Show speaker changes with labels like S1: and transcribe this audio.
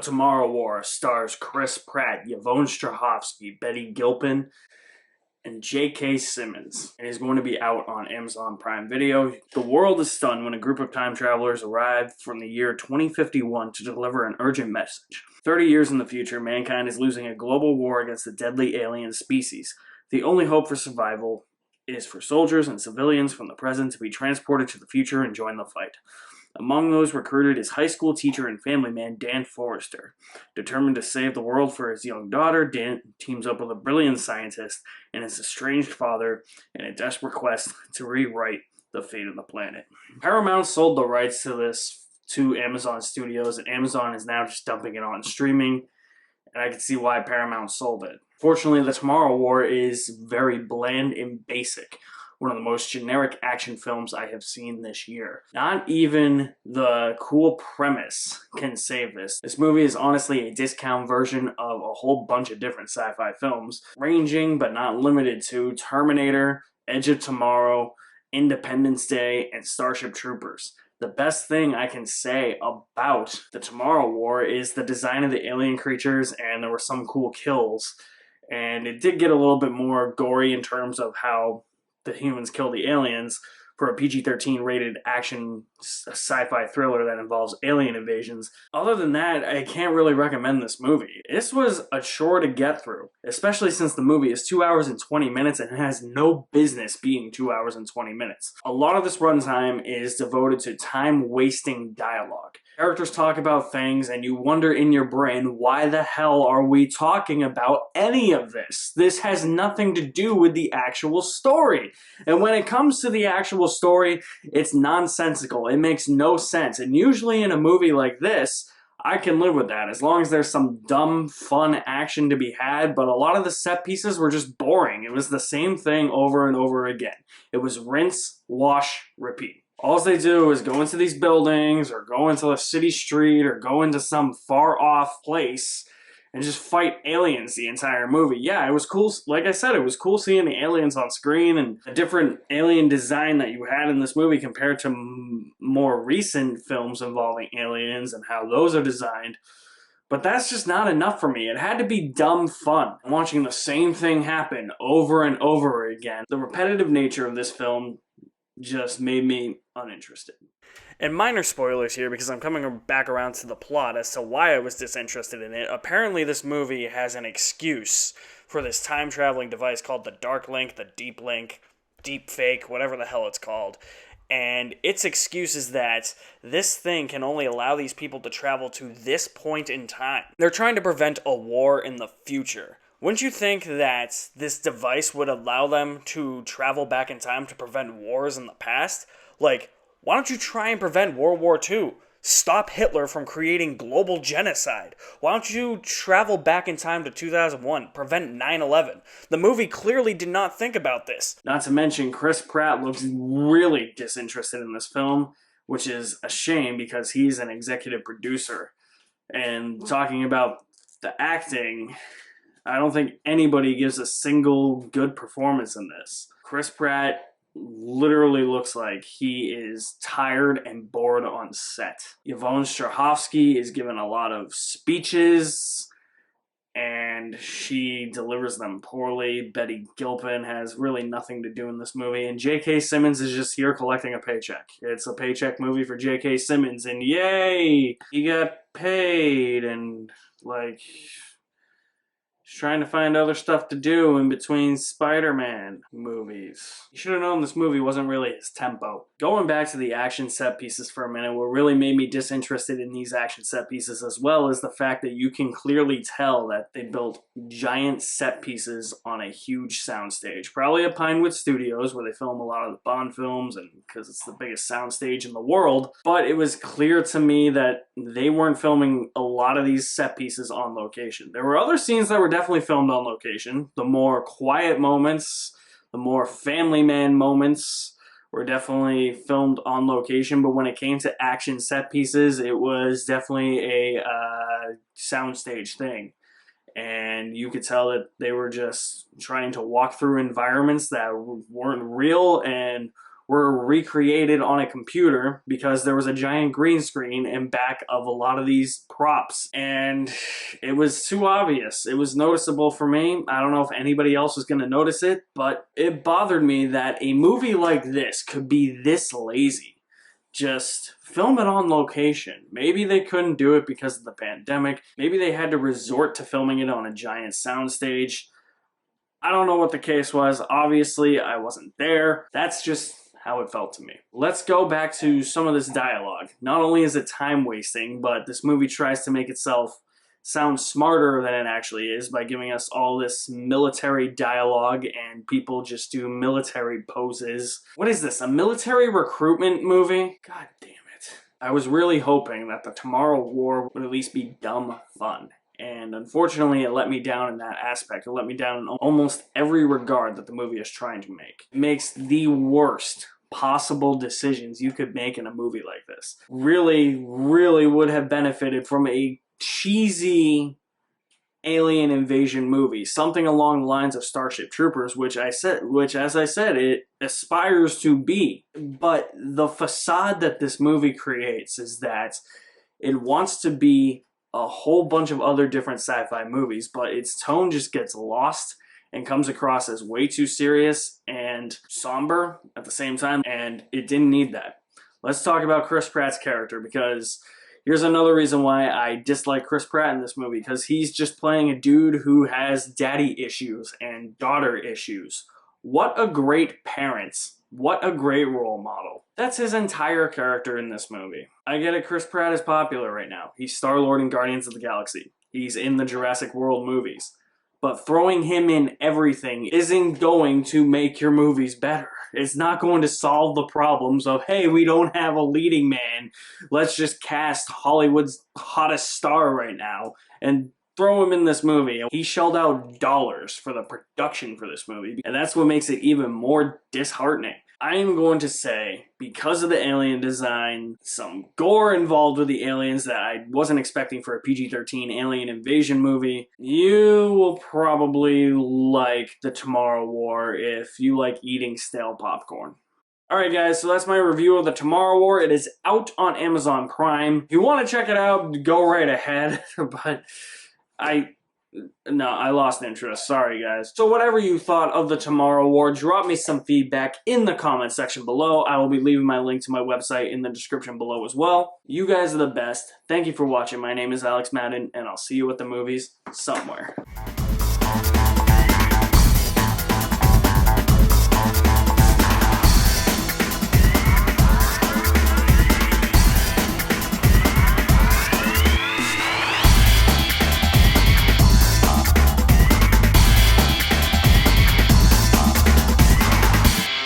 S1: Tomorrow War stars Chris Pratt, Yvonne Strahovski, Betty Gilpin, and J.K. Simmons, and is going to be out on Amazon Prime Video. The world is stunned when a group of time travelers arrive from the year 2051 to deliver an urgent message. 30 years in the future, mankind is losing a global war against a deadly alien species. The only hope for survival is for soldiers and civilians from the present to be transported to the future and join the fight. Among those recruited is high school teacher and family man Dan Forrester. Determined to save the world for his young daughter, Dan teams up with a brilliant scientist and his estranged father in a desperate quest to rewrite the fate of the planet. Paramount sold the rights to this to Amazon Studios, and Amazon is now just dumping it on streaming, and I can see why Paramount sold it. Fortunately, The Tomorrow War is very bland and basic. One of the most generic action films I have seen this year. Not even the cool premise can save this. This movie is honestly a discount version of a whole bunch of different sci-fi films, ranging but not limited to Terminator, Edge of Tomorrow, Independence Day, and Starship Troopers. The best thing I can say about The Tomorrow War is the design of the alien creatures, and there were some cool kills. And it did get a little bit more gory in terms of how the humans kill the aliens for a PG-13 rated action sci-fi thriller that involves alien invasions. Other than that, I can't really recommend this movie. This was a chore to get through, especially since the movie is 2 hours and 20 minutes and has no business being 2 hours and 20 minutes. A lot of this runtime is devoted to time-wasting dialogue. Characters talk about things and you wonder in your brain, why the hell are we talking about any of this? This has nothing to do with the actual story. And when it comes to the actual story, it's nonsensical. It makes no sense. And usually in a movie like this, I can live with that as long as there's some dumb, fun action to be had, but a lot of the set pieces were just boring. It was the same thing over and over again. It was rinse, wash, repeat. All they do is go into these buildings or go into a city street or go into some far off place and just fight aliens the entire movie. Yeah, it was cool. Like I said, it was cool seeing the aliens on screen and the different alien design that you had in this movie compared to more recent films involving aliens and how those are designed. But that's just not enough for me. It had to be dumb fun. Watching the same thing happen over and over again. The repetitive nature of this film just made me uninterested. And minor spoilers here because I'm coming back around to the plot as to why I was disinterested in it. Apparently this movie has an excuse for this time-traveling device called the Dark Link, the Deep Link, Deep Fake, whatever the hell it's called. And its excuse is that this thing can only allow these people to travel to this point in time. They're trying to prevent a war in the future. Wouldn't you think that this device would allow them to travel back in time to prevent wars in the past? Like, why don't you try and prevent World War II? Stop Hitler from creating global genocide. Why don't you travel back in time to 2001? Prevent 9/11. The movie clearly did not think about this. Not to mention, Chris Pratt looks really disinterested in this film, which is a shame because he's an executive producer. And talking about the acting, I don't think anybody gives a single good performance in this. Chris Pratt literally looks like he is tired and bored on set. Yvonne Strahovski is given a lot of speeches and she delivers them poorly. Betty Gilpin has really nothing to do in this movie, and J.K. Simmons is just here collecting a paycheck. It's a paycheck movie for J.K. Simmons, and yay! He got paid, and like, trying to find other stuff to do in between Spider-Man movies. You should have known this movie wasn't really his tempo. Going back to the action set pieces for a minute, what really made me disinterested in these action set pieces as well is the fact that you can clearly tell that they built giant set pieces on a huge soundstage. Probably at Pinewood Studios, where they film a lot of the Bond films, and because it's the biggest soundstage in the world. But it was clear to me that they weren't filming a lot of these set pieces on location. There were other scenes that were definitely filmed on location. The more quiet moments, the more family man moments were definitely filmed on location, but when it came to action set pieces, it was definitely a soundstage thing. And you could tell that they were just trying to walk through environments that weren't real and were recreated on a computer because there was a giant green screen in back of a lot of these props, and it was too obvious. It was noticeable for me. I don't know if anybody else was going to notice it, but it bothered me that a movie like this could be this lazy. Just film it on location. Maybe they couldn't do it because of the pandemic. Maybe they had to resort to filming it on a giant soundstage. I don't know what the case was. Obviously, I wasn't there. That's just how it felt to me. Let's go back to some of this dialogue. Not only is it time wasting, but this movie tries to make itself sound smarter than it actually is by giving us all this military dialogue and people just do military poses. What is this, a military recruitment movie? God damn it. I was really hoping that the Tomorrow War would at least be dumb fun. And unfortunately, it let me down in that aspect. It let me down in almost every regard that the movie is trying to make. It makes the worst possible decisions you could make in a movie like this. Really, really would have benefited from a cheesy alien invasion movie. Something along the lines of Starship Troopers, which, as I said, it aspires to be. But the facade that this movie creates is that it wants to be a whole bunch of other different sci-fi movies, but its tone just gets lost and comes across as way too serious and somber at the same time, and it didn't need that. Let's talk about Chris Pratt's character, because here's another reason why I dislike Chris Pratt in this movie, because he's just playing a dude who has daddy issues and daughter issues. What a great parent. What a great role model. That's his entire character in this movie. I get it, Chris Pratt is popular right now. He's Star-Lord in Guardians of the Galaxy. He's in the Jurassic World movies. But throwing him in everything isn't going to make your movies better. It's not going to solve the problems of, hey, we don't have a leading man. Let's just cast Hollywood's hottest star right now and throw him in this movie. He shelled out dollars for the production for this movie, and that's what makes it even more disheartening. I am going to say, because of the alien design, some gore involved with the aliens that I wasn't expecting for a PG-13 alien invasion movie, you will probably like the Tomorrow War if you like eating stale popcorn. Alright guys, so that's my review of the Tomorrow War. It is out on Amazon Prime. If you want to check it out, go right ahead, but I lost interest. Sorry, guys. So whatever you thought of the Tomorrow War, drop me some feedback in the comment section below. I will be leaving my link to my website in the description below as well. You guys are the best. Thank you for watching. My name is Alex Madden, and I'll see you at the movies somewhere.